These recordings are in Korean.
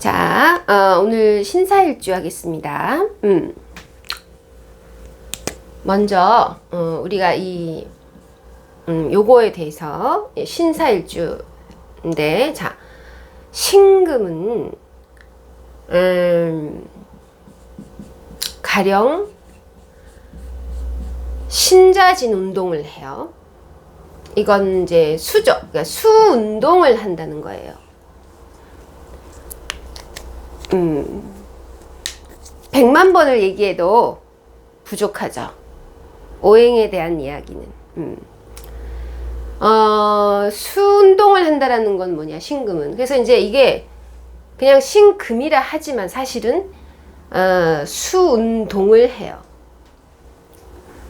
자, 오늘 신사일주 하겠습니다. 먼저 우리가 요거에 대해서 신사일주인데, 자, 신금은 가령 신자진 운동을 해요. 이건 이제 수죠. 그러니까 수 운동을 한다는 거예요. 100만 번을 얘기해도 부족하죠. 오행에 대한 이야기는. 수운동을 한다라는 건 뭐냐, 신금은. 그래서 이제 이게 그냥 신금이라 하지만 사실은 수운동을 해요.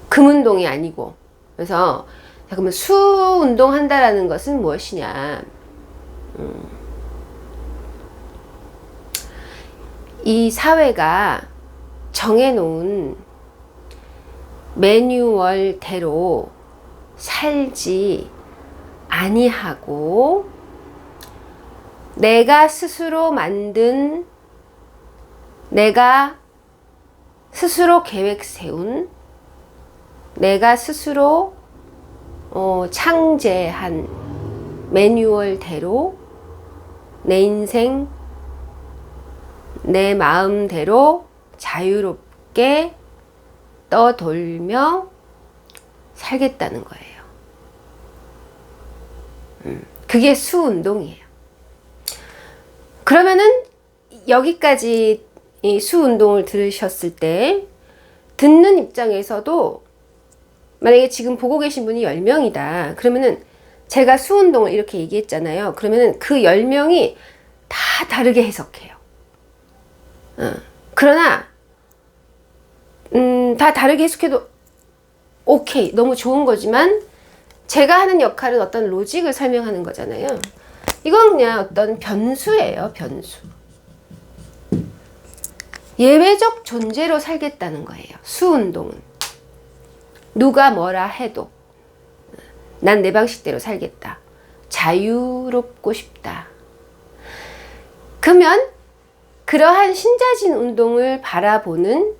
금운동이 아니고. 그래서 자, 그러면 수운동 한다라는 것은 무엇이냐. 이 사회가 정해놓은 매뉴얼대로 살지 아니하고 내가 스스로 만든, 내가 스스로 계획 세운, 내가 스스로 창제한 매뉴얼대로 내 인생 내 마음대로 자유롭게 떠돌며 살겠다는 거예요. 그게 수운동이에요. 그러면은 여기까지 이 수운동을 들으셨을 때 듣는 입장에서도 만약에 지금 보고 계신 분이 10명이다. 그러면은 제가 수운동을 이렇게 얘기했잖아요. 그러면은 그 10명이 다 다르게 해석해요. 그러나 다 다르게 해석해도 오케이, 너무 좋은 거지만 제가 하는 역할은 어떤 로직을 설명하는 거잖아요. 이건 그냥 어떤 변수예요. 변수. 예외적 존재로 살겠다는 거예요. 수운동은. 누가 뭐라 해도 난 내 방식대로 살겠다. 자유롭고 싶다. 그러면 그러한 신자진 운동을 바라보는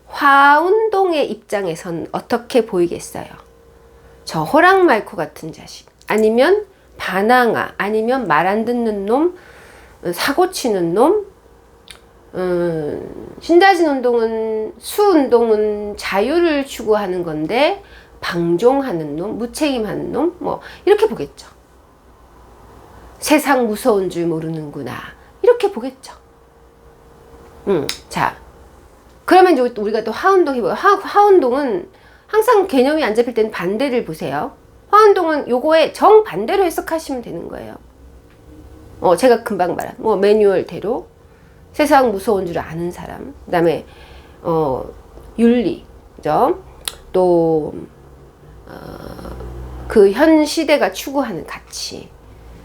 화운동의 입장에선 어떻게 보이겠어요? 저 호랑말코 같은 자식, 아니면 반항아, 아니면 말 안 듣는 놈, 사고치는 놈. 신자진 운동은, 수운동은 자유를 추구하는 건데 방종하는 놈, 무책임하는 놈, 뭐 이렇게 보겠죠. 세상 무서운 줄 모르는구나, 이렇게 보겠죠. 자, 그러면 이제 우리가 또 화운동 해봐요. 화운동은 항상 개념이 안 잡힐 때는 반대를 보세요. 화운동은 요거에 정반대로 해석하시면 되는 거예요. 제가 금방 말한 매뉴얼대로 세상 무서운 줄 아는 사람, 그 다음에 윤리, 그죠? 또 그 현 시대가 추구하는 가치,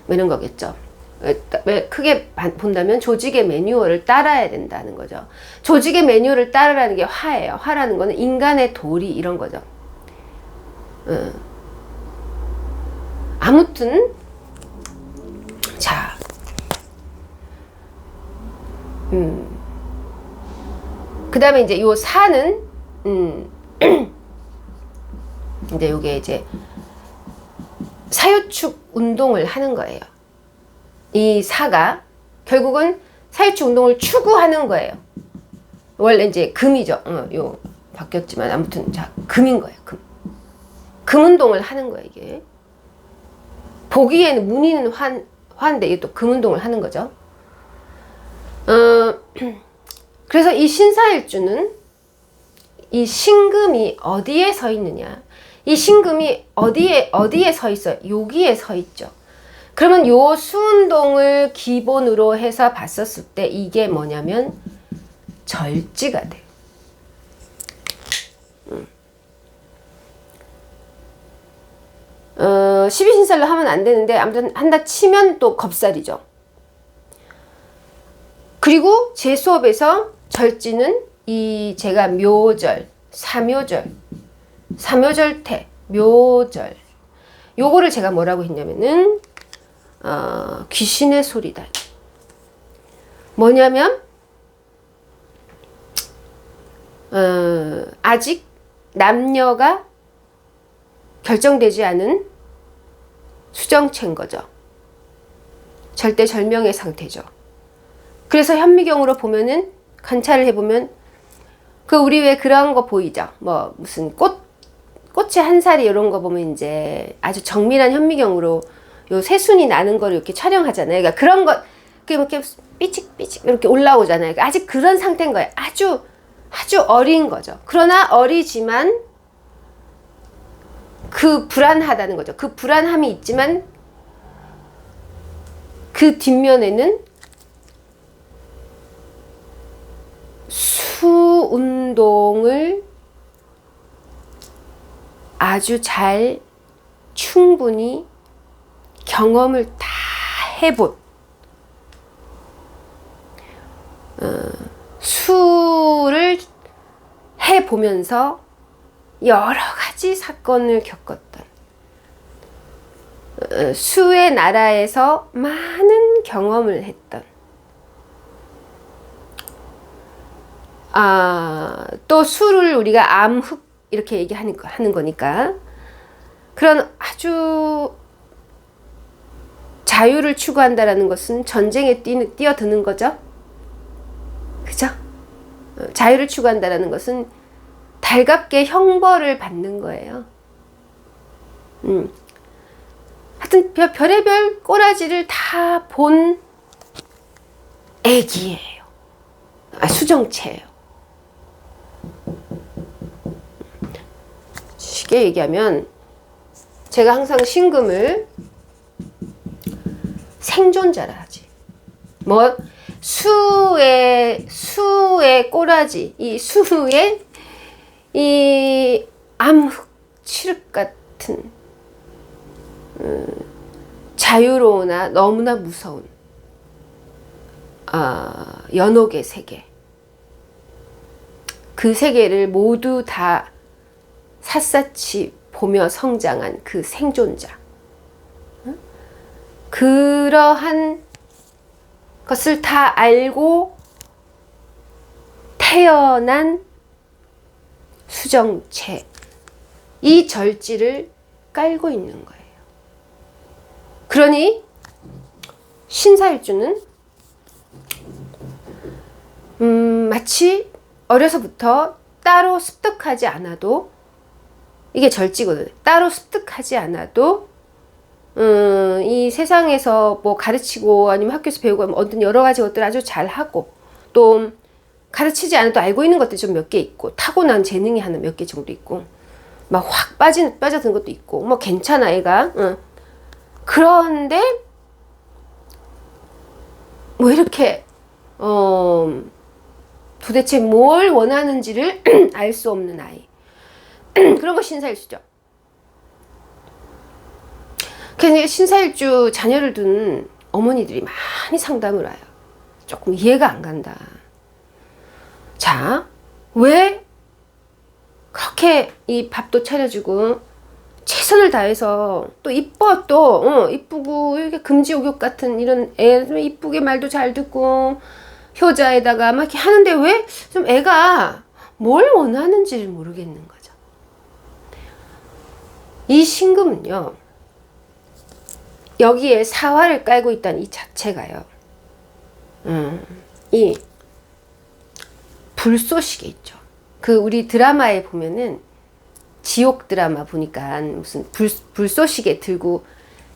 뭐 이런 거겠죠. 크게 본다면 조직의 매뉴얼을 따라야 된다는 거죠. 조직의 매뉴얼을 따르라는 게 화예요. 화라는 거는 인간의 도리, 이런 거죠. 아무튼 자, 그 다음에 이제 요 사는 이제 요게 이제 사유축 운동을 하는 거예요. 이 사가 결국은 사유축 운동을 추구하는 거예요. 원래 이제 금이죠. 요 바뀌었지만 아무튼 자, 금인 거예요. 금 운동을 하는 거예요. 이게 보기에는 문의는 화인데 이게 또 금 운동을 하는 거죠. 그래서 이 신사일주는 이 신금이 어디에 서 있느냐, 이 신금이 어디에 서 있어요? 여기에 서 있죠. 그러면 요 수운동을 기본으로 해서 봤었을 때 이게 뭐냐면 절지가 돼요. 십이신살로 하면 안 되는데 아무튼 한다 치면 또 겁살이죠. 그리고 제 수업에서 절지는 이 제가 묘절, 삼묘절태, 묘절, 요거를 제가 뭐라고 했냐면은 귀신의 소리다. 뭐냐면 아직 남녀가 결정되지 않은 수정체인 거죠. 절대절명의 상태죠. 그래서 현미경으로 보면은 관찰을 해보면 우리 왜 그런 거 보이죠? 뭐 무슨 꽃의 한 살이 이런 거 보면 이제 아주 정밀한 현미경으로 요 새순이 나는 거를 이렇게 촬영하잖아요. 그러니까 그런 거 이렇게 삐직삐직 이렇게 올라오잖아요. 그러니까 아직 그런 상태인 거예요. 아주 어린 거죠. 그러나 어리지만 그 불안하다는 거죠. 그 불안함이 있지만 그 뒷면에는 수 운동을 아주 잘 충분히 경험을 다 해본 수를 해보면서 여러 가지 사건을 겪었던 수의 나라에서 많은 경험을 했던 또 수를 우리가 암흑 이렇게 얘기하는 거니까 그런 아주 자유를 추구한다라는 것은 전쟁에 뛰어드는 거죠. 그죠? 자유를 추구한다라는 것은 달갑게 형벌을 받는 거예요. 하여튼 별의별 꼬라지를 다 본 애기예요. 수정체예요. 쉽게 얘기하면 제가 항상 신금을 생존자라 하지. 뭐 수의 꼬라지, 이 수의 이 암흑 칠흑 같은 자유로우나 너무나 무서운 연옥의 세계, 그 세계를 모두 다 샅샅이 보며 성장한 그 생존자, 그러한 것을 다 알고 태어난 수정체, 이 절지를 깔고 있는 거예요. 그러니 신사일주는 마치 어려서부터 따로 습득하지 않아도, 이게 절지거든. 따로 습득하지 않아도 이 세상에서 뭐 가르치고 아니면 학교에서 배우고 얻은 여러 가지 것들 아주 잘하고, 또 가르치지 않아도 알고 있는 것들 좀 몇 개 있고, 타고난 재능이 하나 몇 개 정도 있고, 막 확 빠져든 것도 있고, 뭐 괜찮아 애가. 그런데 뭐 이렇게 도대체 뭘 원하는지를 알 수 없는 아이. 그런 거 신사일주죠. 그래서 신사일주 자녀를 둔 어머니들이 많이 상담을 와요. 조금 이해가 안 간다. 자, 왜 그렇게 이 밥도 차려주고 최선을 다해서 또 이뻐, 또 이쁘고 이렇게 금지옥욕 같은 이런 애 이쁘게 말도 잘 듣고 효자에다가 막 이렇게 하는데 왜 좀 애가 뭘 원하는지를 모르겠는 거죠. 이 신금은요, 여기에 사화를 깔고 있다는 이 자체가요, 이 불쏘시개 있죠. 그 우리 드라마에 보면은 지옥 드라마 보니까 무슨 불쏘시개 들고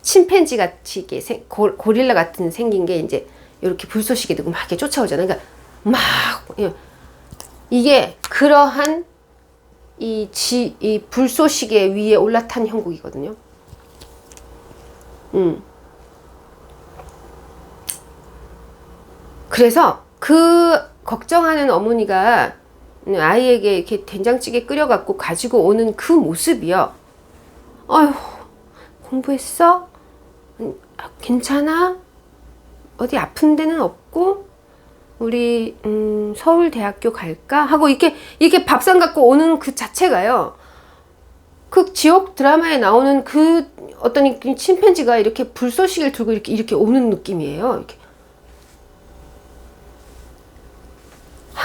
침팬지 같이 이렇게 고릴라 같은 생긴 게 이제 이렇게 불쏘시개 들고 막 이렇게 쫓아오잖아요. 그러니까 막 이게 그러한 이 불쏘시개 위에 올라탄 형국이거든요. 그래서 그 걱정하는 어머니가 아이에게 이렇게 된장찌개 끓여갖고 가지고 오는 그 모습이요. 아휴, 공부했어? 괜찮아? 어디 아픈 데는 없고? 우리 서울대학교 갈까? 하고 이렇게 밥상 갖고 오는 그 자체가요, 그 지옥 드라마에 나오는 그 어떤 침팬지가 이렇게 불쏘시개를 들고 이렇게 오는 느낌이에요. 이렇게.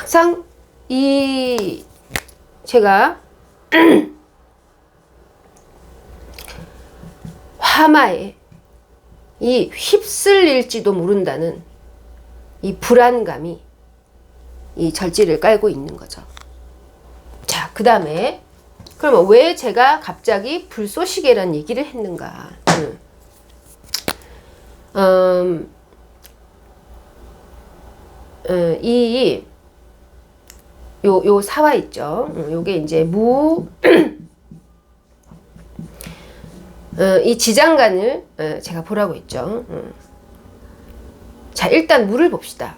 항상 이 제가 화마에 이 휩쓸릴지도 모른다는 이 불안감이 이 절지를 깔고 있는 거죠. 자, 그 다음에 그러면 왜 제가 갑자기 불쏘시개라는 얘기를 했는가? 요 사화 있죠. 요게 이제 이 지장간을 제가 보라고 했죠. 자, 일단 무를 봅시다.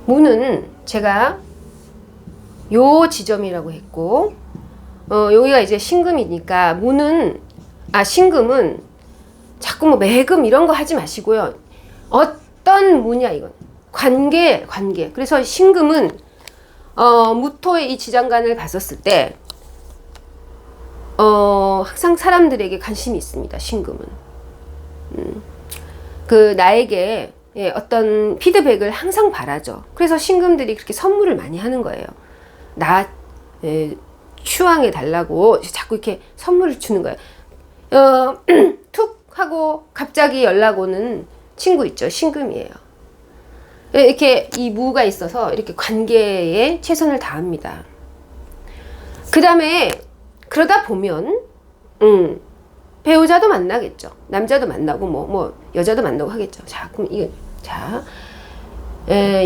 무는 제가 요 지점이라고 했고, 여기가 이제 신금이니까 무는, 신금은 자꾸 뭐 매금 이런 거 하지 마시고요. 어떤 무냐 이건. 관계. 그래서 신금은 무토의 이 지장간을 봤었을 때 항상 사람들에게 관심이 있습니다. 신금은. 그 나에게 어떤 피드백을 항상 바라죠. 그래서 신금들이 그렇게 선물을 많이 하는 거예요. 나 추앙해 달라고 자꾸 이렇게 선물을 주는 거예요. 툭 하고 갑자기 연락 오는 친구 있죠. 신금이에요. 이렇게 이 무가 있어서 이렇게 관계에 최선을 다합니다. 그 다음에 그러다 보면 배우자도 만나겠죠. 남자도 만나고 뭐 여자도 만나고 하겠죠. 자, 그럼 이게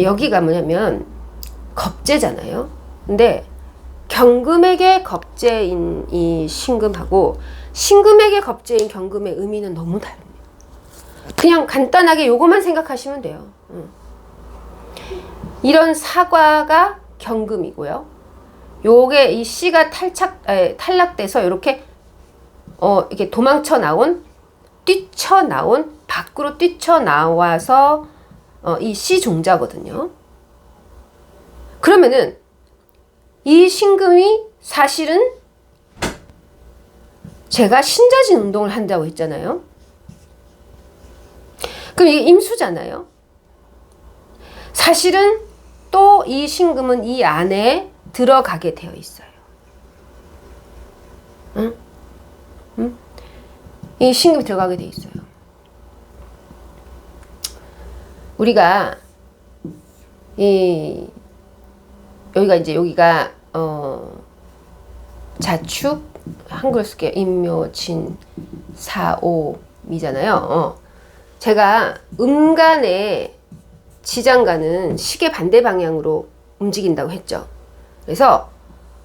여기가 뭐냐면 겁재잖아요. 근데 경금에게 겁재인 이 신금하고 신금에게 겁재인 경금의 의미는 너무 다릅니다. 그냥 간단하게 요것만 생각하시면 돼요. 이런 사과가 경금이고요. 요게 이 씨가 탈락돼서 이렇게 이렇게 밖으로 뛰쳐나와서 이 씨 종자거든요. 그러면은 이 신금이 사실은 제가 신자진 운동을 한다고 했잖아요. 그럼 이게 임수잖아요. 사실은 또 이 신금은 이 안에 들어가게 되어 있어요. 이 신금이 들어가게 되어 있어요. 우리가 여기가 자축 한글 쓸게요. 임묘진 사오미잖아요. 제가 음간에 지장간은 시계 반대 방향으로 움직인다고 했죠. 그래서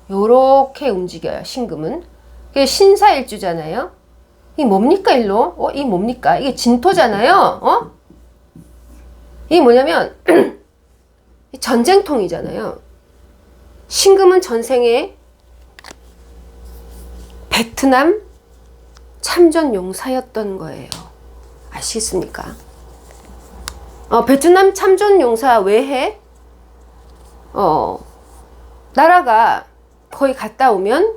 요렇게 움직여요. 신금은. 그게 신사일주잖아요. 이게 뭡니까 일로? 이게 뭡니까? 이게 진토잖아요. 이게 뭐냐면 전쟁통이잖아요. 신금은 전생에 베트남 참전 용사였던 거예요. 아시겠습니까? 베트남 참전 용사 외에 나라가 거의 갔다 오면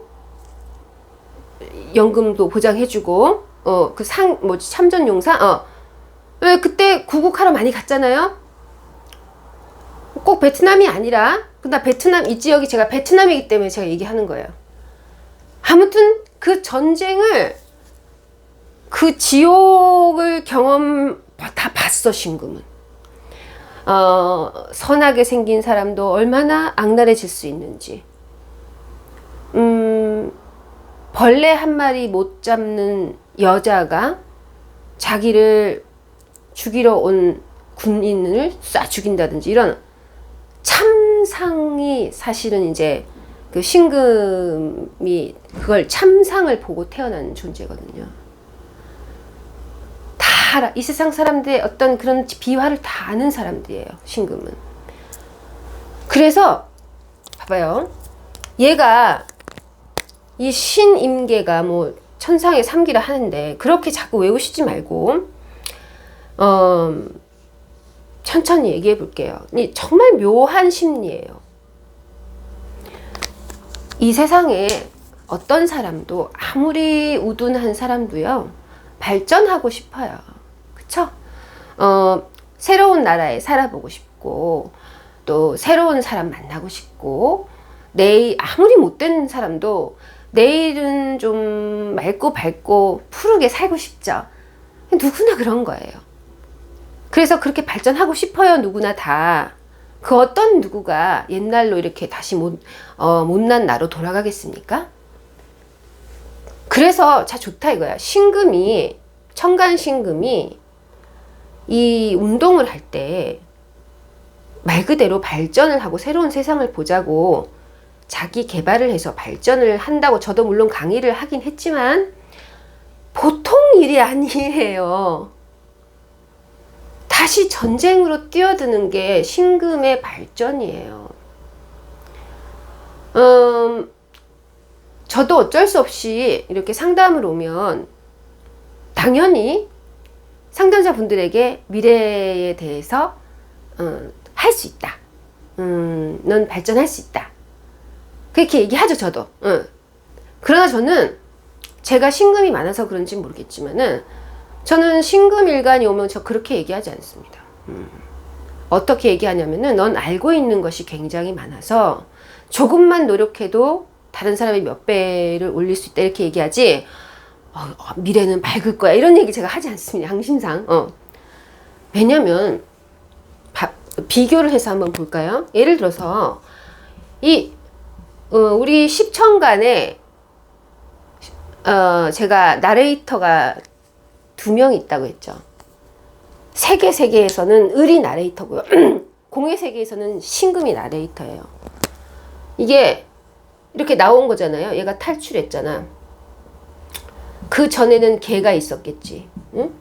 연금도 보장해주고 참전 용사 왜 그때 구국하러 많이 갔잖아요. 꼭 베트남이 아니라 근데 베트남 이 지역이 제가 베트남이기 때문에 제가 얘기하는 거예요. 아무튼 그 전쟁을 그 지옥을 다 봤어. 신금은 선하게 생긴 사람도 얼마나 악랄해질 수 있는지, 벌레 한 마리 못 잡는 여자가 자기를 죽이러 온 군인을 쏴 죽인다든지 이런 참상이 사실은 이제 그 신금이 그걸 참상을 보고 태어난 존재거든요. 다 알아. 이 세상 사람들의 어떤 그런 비화를 다 아는 사람들이에요. 신금은. 그래서 봐봐요. 얘가 이 신임계가 뭐 천상의 삼기라 하는데 그렇게 자꾸 외우시지 말고 천천히 얘기해 볼게요. 정말 묘한 심리예요. 이 세상에 어떤 사람도 아무리 우둔한 사람도요 발전하고 싶어요. 그쵸? 새로운 나라에 살아보고 싶고 또 새로운 사람 만나고 싶고 내일 아무리 못된 사람도 내일은 좀 맑고 밝고 푸르게 살고 싶죠. 누구나 그런 거예요. 그래서 그렇게 발전하고 싶어요. 누구나 다. 그 어떤 누구가 옛날로 이렇게 다시 못난 나로 돌아가겠습니까? 그래서 자 좋다 이거야. 신금이 천간 신금이 이 운동을 할 때 말 그대로 발전을 하고 새로운 세상을 보자고 자기 개발을 해서 발전을 한다고 저도 물론 강의를 하긴 했지만 보통 일이 아니에요. 다시 전쟁으로 뛰어드는 게 신금의 발전이에요. 저도 어쩔 수 없이 이렇게 상담을 오면 당연히 상담자분들에게 미래에 대해서 할 수 있다. 넌 발전할 수 있다. 그렇게 얘기하죠, 저도. 그러나 저는 제가 신금이 많아서 그런지 모르겠지만은 저는 신금일간이 오면 저 그렇게 얘기하지 않습니다. 어떻게 얘기하냐면은 넌 알고 있는 것이 굉장히 많아서 조금만 노력해도 다른 사람의 몇 배를 올릴 수 있다 이렇게 얘기하지 미래는 밝을 거야 이런 얘기 제가 하지 않습니다. 항심상. 왜냐면 비교를 해서 한번 볼까요? 예를 들어서 우리 10천간에 제가 나레이터가 2명 있다고 했죠. 세계에서는 을이 나레이터고요. 공의 세계에서는 신금이 나레이터예요. 이게 이렇게 나온 거잖아요. 얘가 탈출했잖아. 그 전에는 개가 있었겠지. 응?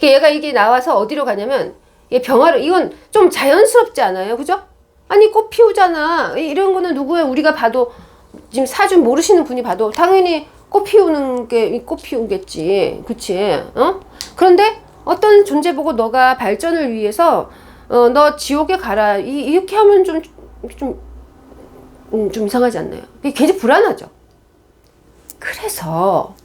얘가 이게 나와서 어디로 가냐면 얘 병화로 이건 좀 자연스럽지 않아요? 그죠? 아니 꽃 피우잖아. 이런 거는 누구야? 우리가 봐도 지금 사주 모르시는 분이 봐도 당연히 꽃 피우는 게 꽃 피우겠지. 그치? 그런데 어떤 존재 보고 너가 발전을 위해서 너 지옥에 가라. 이렇게 하면 좀 이상하지 않나요? 굉장히 불안하죠. 그래서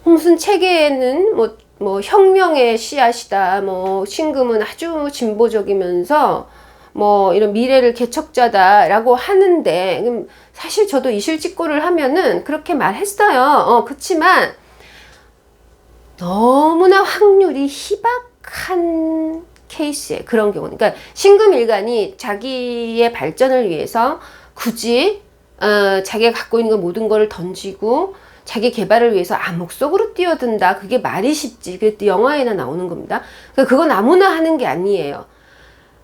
무슨 책에는 뭐 혁명의 씨앗이다. 뭐 신금은 아주 진보적이면서 뭐 이런 미래를 개척자다라고 하는데 사실 저도 이실직고를 하면은 그렇게 말했어요. 그렇지만 너무나 확률이 희박한 케이스에 그런 경우는 그러니까 신금일간이 자기의 발전을 위해서 굳이 자기가 갖고 있는 모든 걸 던지고 자기 개발을 위해서 암흑 속으로 뛰어든다. 그게 말이 쉽지. 그게 영화에나 나오는 겁니다. 그건 아무나 하는 게 아니에요.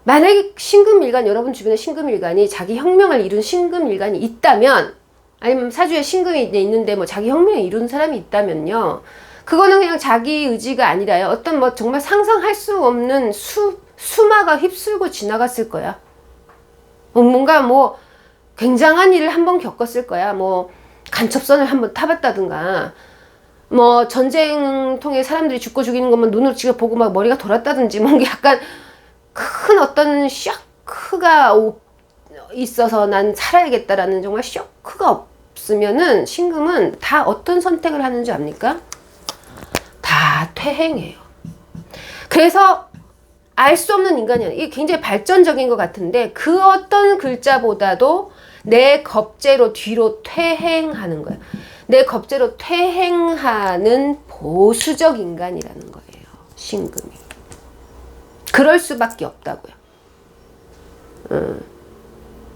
만약에 신금일간 여러분 주변에 신금일간이 자기 혁명을 이룬 신금일간이 있다면 아니면 사주에 신금이 있는데 뭐 자기 혁명을 이룬 사람이 있다면요. 그거는 그냥 자기 의지가 아니라요. 어떤 뭐 정말 상상할 수 없는 수마가 휩쓸고 지나갔을 거야. 뭔가 뭐 굉장한 일을 한번 겪었을 거야. 뭐 간첩선을 한번 타봤다든가 뭐 전쟁 통해 사람들이 죽고 죽이는 것만 눈으로 지켜보고 막 머리가 돌았다든지 뭔가 약간 큰 어떤 쇼크가 있어서 난 살아야겠다라는 정말 쇼크가 없으면은 신금은 다 어떤 선택을 하는 줄 압니까? 다 퇴행해요. 그래서 알 수 없는 인간이 아니에요. 이게 굉장히 발전적인 것 같은데 그 어떤 글자보다도 내 겁재로 뒤로 퇴행하는 거예요. 내 겁재로 퇴행하는 보수적 인간이라는 거예요. 신금이. 그럴 수밖에 없다고요.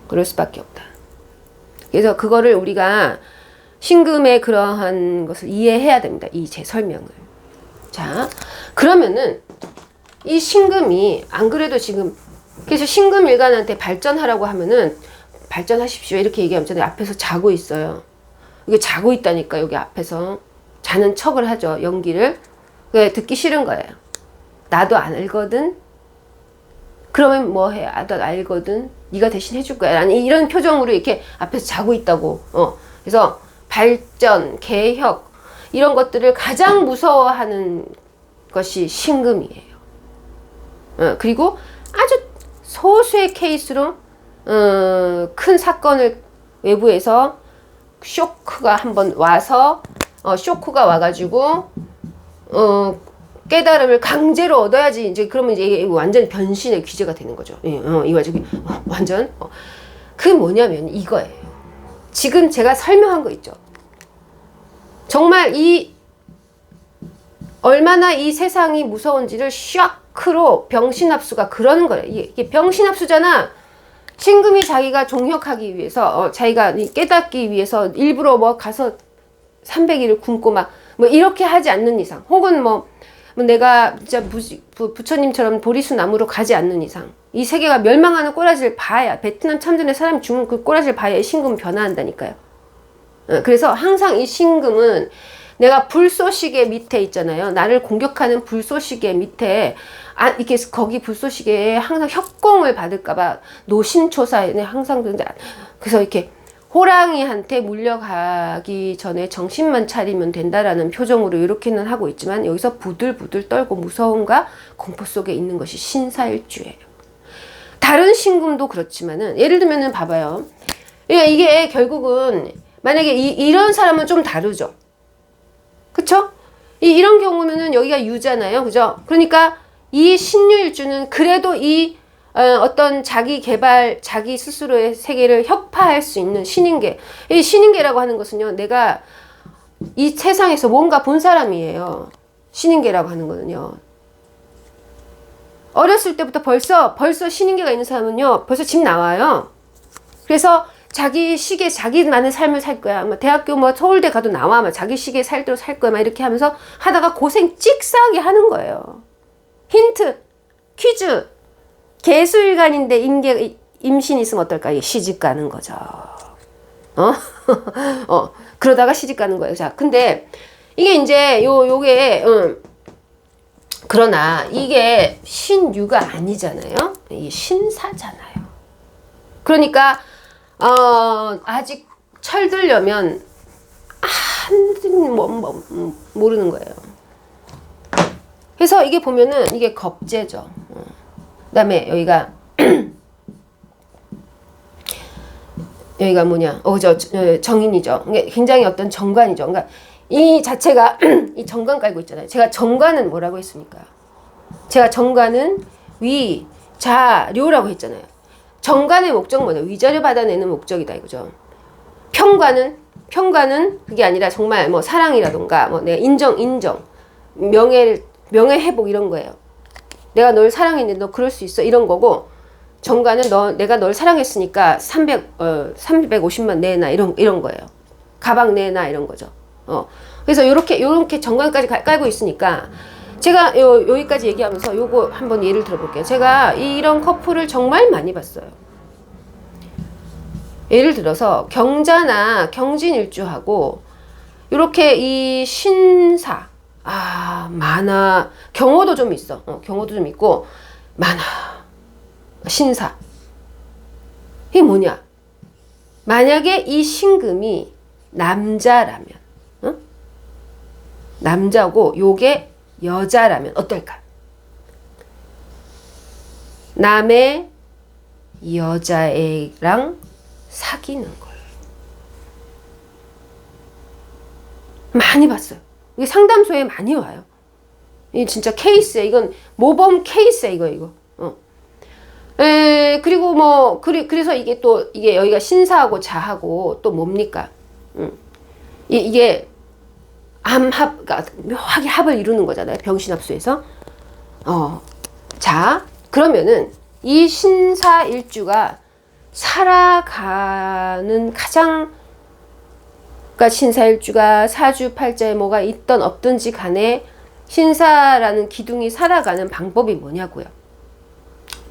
그럴 수밖에 없다. 그래서 그거를 우리가 신금의 그러한 것을 이해해야 됩니다. 이 제 설명을. 자, 그러면은 이 신금이 안 그래도 지금 그래서 신금일간한테 발전하라고 하면은 발전하십시오 이렇게 얘기하면 저는 앞에서 자고 있어요. 이게 자고 있다니까 여기 앞에서 자는 척을 하죠. 연기를. 그게 듣기 싫은 거예요. 나도 안 알거든. 그러면 뭐 해? 나도 알거든. 네가 대신 해줄 거야. 아니 이런 표정으로 이렇게 앞에서 자고 있다고. 그래서 발전, 개혁 이런 것들을 가장 무서워하는 것이 신금이에요. 그리고 아주 소수의 케이스로 큰 사건을 외부에서 쇼크가 한번 와서 쇼크가 와가지고 깨달음을 강제로 얻어야지 이제 그러면 이제 완전 변신의 귀재가 되는 거죠. 예, 이 와중에 완전 그 뭐냐면 이거예요. 지금 제가 설명한 거 있죠. 정말 이 얼마나 이 세상이 무서운지를 샤크로 병신합수가 그러는 거예요. 이게 병신합수잖아. 신금이 자기가 종혁하기 위해서 자기가 깨닫기 위해서 일부러 뭐 가서 300일을 굶고 막 뭐 이렇게 하지 않는 이상 혹은 뭐 내가 진짜 부처님처럼 보리수 나무로 가지 않는 이상 이 세계가 멸망하는 꼬라지를 봐야 베트남 참전에 사람이 죽는 그 꼬라지를 봐야 신금은 변화한다니까요. 그래서 항상 이 신금은 내가 불쏘시개 밑에 있잖아요. 나를 공격하는 불쏘시개 밑에 이렇게 거기 불쏘시개에 항상 협공을 받을까봐 노심초사에 항상 그래서 이렇게 호랑이한테 물려가기 전에 정신만 차리면 된다라는 표정으로 이렇게는 하고 있지만 여기서 부들부들 떨고 무서움과 공포 속에 있는 것이 신사일주예요. 다른 신금도 그렇지만은 예를 들면은 봐봐요. 이게 결국은 만약에 이런 사람은 좀 다르죠. 그쵸? 이런 경우면은 여기가 유잖아요. 그죠? 그러니까 이 신유일주는 그래도 어떤 자기 개발, 자기 스스로의 세계를 혁파할 수 있는 신인계. 이 신인계라고 하는 것은요, 내가 이 세상에서 뭔가 본 사람이에요. 신인계라고 하는 거는요. 어렸을 때부터 벌써 신인계가 있는 사람은요, 벌써 집 나와요. 그래서 자기 시기에 자기만의 삶을 살 거야. 뭐 대학교 뭐 서울대 가도 나와. 막 자기 시기에 살 대로 살 거야. 막 이렇게 하면서 하다가 고생 찍싸하게 하는 거예요. 힌트, 퀴즈. 개수일간인데 임신 있으면 어떨까? 시집 가는 거죠. 그러다가 시집 가는 거예요. 자, 근데 이게 이제 요게 그러나 이게 신유가 아니잖아요. 이게 신사잖아요. 그러니까 아직 철들려면 모르는 거예요. 그래서 이게 보면은 이게 겁재죠. 그다음에 여기가 여기가 뭐냐? 정인이죠. 굉장히 어떤 정관이죠. 그러니까 이 자체가 이 정관 깔고 있잖아요. 제가 정관은 뭐라고 했습니까? 제가 정관은 위, 자, 료라고 했잖아요. 정관의 목적 뭐냐? 위자료 받아내는 목적이다 이거죠. 평관은 그게 아니라 정말 뭐 사랑이라던가 뭐 내가 인정, 명예 회복 이런 거예요. 내가 널 사랑했는데 너 그럴 수 있어 이런 거고, 정관은 내가 널 사랑했으니까 350만 내놔 이런 거예요. 가방 내놔 이런 거죠. 그래서 요렇게 정관까지 깔고 있으니까 제가 여기까지 얘기하면서 요거 한번 예를 들어볼게요. 제가 이런 커플을 정말 많이 봤어요. 예를 들어서 경자나 경진일주하고 요렇게 이 신사 많아. 경호도 좀 있어. 경호도 좀 있고 많아. 신사. 이게 뭐냐? 만약에 이 신금이 남자라면, 남자고 요게 여자라면 어떨까? 남의 여자애랑 사귀는 거예요. 많이 봤어요. 이게 상담소에 많이 와요. 이 진짜 케이스야. 이건 모범 케이스야. 이거. 그리고 뭐 그래서 이게 여기가 신사하고 자하고 또 뭡니까? 이게 암합, 묘하게 합을 이루는 거잖아요. 병신합수에서. 자, 그러면은 이 신사일주가 살아가는 가장, 그러니까 신사일주가 사주팔자에 뭐가 있던 없든지 간에 신사라는 기둥이 살아가는 방법이 뭐냐고요.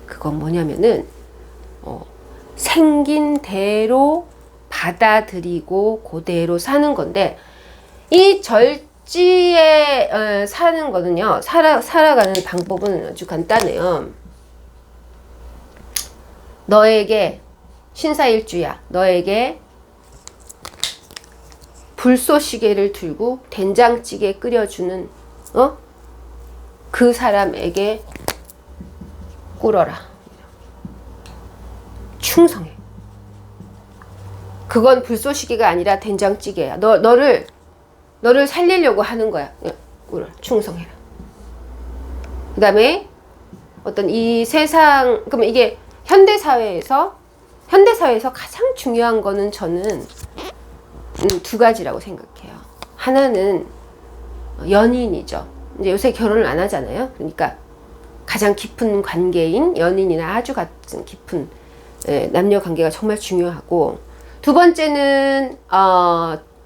그건 뭐냐면은 생긴 대로 받아들이고 그대로 사는 건데, 이 절지에 사는 거는요, 살아가는 방법은 아주 간단해요. 너에게 신사일주야. 너에게 불쏘시개를 들고 된장찌개 끓여주는 그 사람에게 꿇어라. 충성해. 그건 불쏘시개가 아니라 된장찌개야. 너를 살리려고 하는 거야. 꿇어. 충성해라. 그 다음에 어떤 이 세상, 그러면 이게 현대사회에서 가장 중요한 거는 저는 두 가지라고 생각해요. 하나는 연인이죠. 이제 요새 결혼을 안 하잖아요. 그러니까 가장 깊은 관계인 연인이나 아주 같은 깊은 남녀 관계가 정말 중요하고, 두 번째는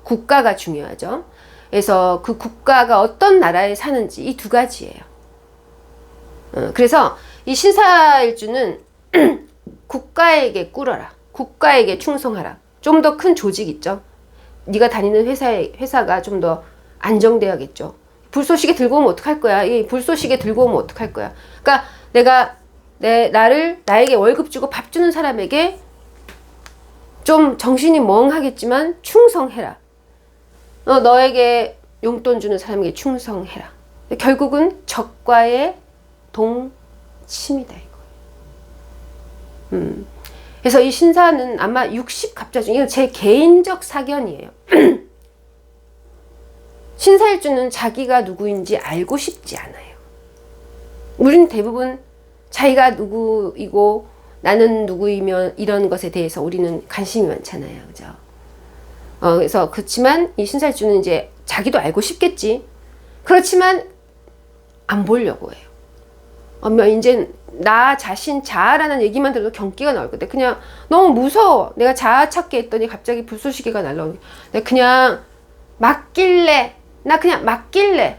국가가 중요하죠. 그래서 그 국가가 어떤 나라에 사는지, 이 두 가지예요. 그래서 이 신사일주는 국가에게 꿇어라, 국가에게 충성하라. 좀 더 큰 조직 있죠. 네가 다니는 회사가 좀 더 안정돼야겠죠. 불쏘시개 들고 오면 어떡할 거야? 이 불쏘시개 들고 오면 어떡할 거야? 그러니까 내가 나에게 월급 주고 밥 주는 사람에게 좀 정신이 멍하겠지만 충성해라. 너에게 용돈 주는 사람에게 충성해라. 결국은 적과의 동침이다, 이거. 그래서 이 신사는 아마 60갑자 중, 이건 제 개인적 사견이에요. 신사일주는 자기가 누구인지 알고 싶지 않아요. 우리는 대부분 자기가 누구이고 나는 누구이면 이런 것에 대해서 우리는 관심이 많잖아요. 그죠? 그래서 그렇지만 이 신사일주는 이제 자기도 알고 싶겠지. 그렇지만 안 보려고 해요. 이제 나 자신 자아라는 얘기만 들어도 경기가 나올 건데, 그냥 너무 무서워. 내가 자아 찾기 했더니 갑자기 불쏘시개가 날라오는 게, 내가 그냥 맡길래,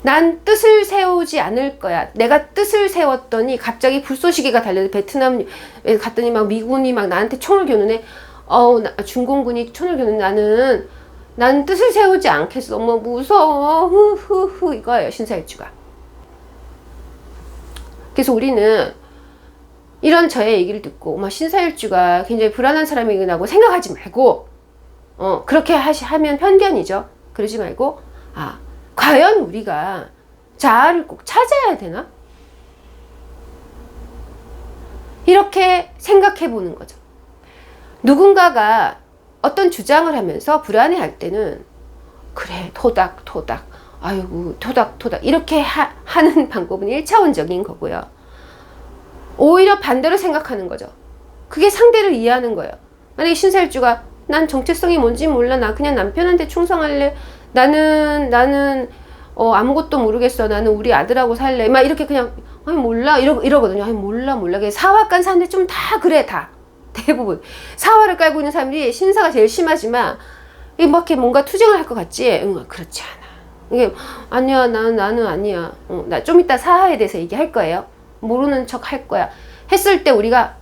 난 뜻을 세우지 않을 거야. 내가 뜻을 세웠더니 갑자기 불쏘시개가 달려서 베트남에 갔더니 막 미군이 막 나한테 총을 겨누네. 중공군이 총을 겨누네. 나는 뜻을 세우지 않겠어. 너무 무서워. 후후후, 이거예요, 신사일주가. 그래서 우리는 이런 저의 얘기를 듣고 신사일주가 굉장히 불안한 사람이라고 생각하지 말고, 그렇게 하면 편견이죠. 그러지 말고, 과연 우리가 자아를 꼭 찾아야 되나? 이렇게 생각해 보는 거죠. 누군가가 어떤 주장을 하면서 불안해할 때는, 그래, 토닥토닥, 아이고, 토닥토닥, 이렇게 하는 방법은 1차원적인 거고요. 오히려 반대로 생각하는 거죠. 그게 상대를 이해하는 거예요. 만약에 신사일주가, 난 정체성이 뭔지 몰라, 나 그냥 남편한테 충성할래, 나는 아무것도 모르겠어, 나는 우리 아들하고 살래, 막 이렇게 그냥 몰라 이러거든요. 몰라. 사화간 사람들 좀 다 그래, 다 대부분 사화를 깔고 있는 사람들이, 신사가 제일 심하지만 이렇게 뭔가 투쟁을 할 것 같지? 그렇지 않아. 이게 아니야, 나는 아니야. 나 좀 이따 사화에 대해서 얘기할 거예요. 모르는 척 할 거야. 했을 때 우리가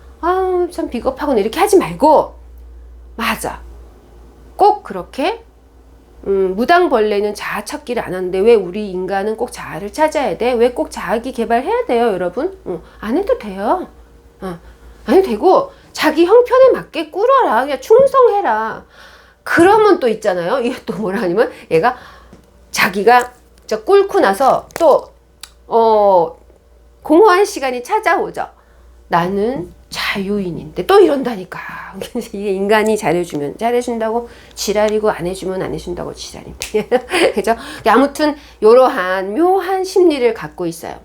참 비겁하구나 이렇게 하지 말고, 맞아, 꼭 그렇게 무당벌레는 자아 찾기를 안 하는데 왜 우리 인간은 꼭 자아를 찾아야 돼? 왜 꼭 자기 개발해야 돼요, 여러분? 안 해도 돼요. 안 해도 되고, 자기 형편에 맞게 꿇어라. 그냥 충성해라. 그러면 또 있잖아요. 이게 또 뭐라 하냐면, 얘가 자기가 꿇고 나서 또 공허한 시간이 찾아오죠. 나는 자유인인데 또 이런다니까. 이게 인간이 잘해주면 잘해준다고 지랄이고, 안 해주면 안 해준다고 지랄입니다. 그죠? 아무튼 이러한 묘한 심리를 갖고 있어요.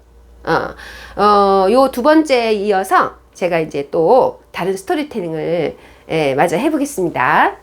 요 두 번째에 이어서 제가 이제 또 다른 스토리텔링을 마저 해보겠습니다.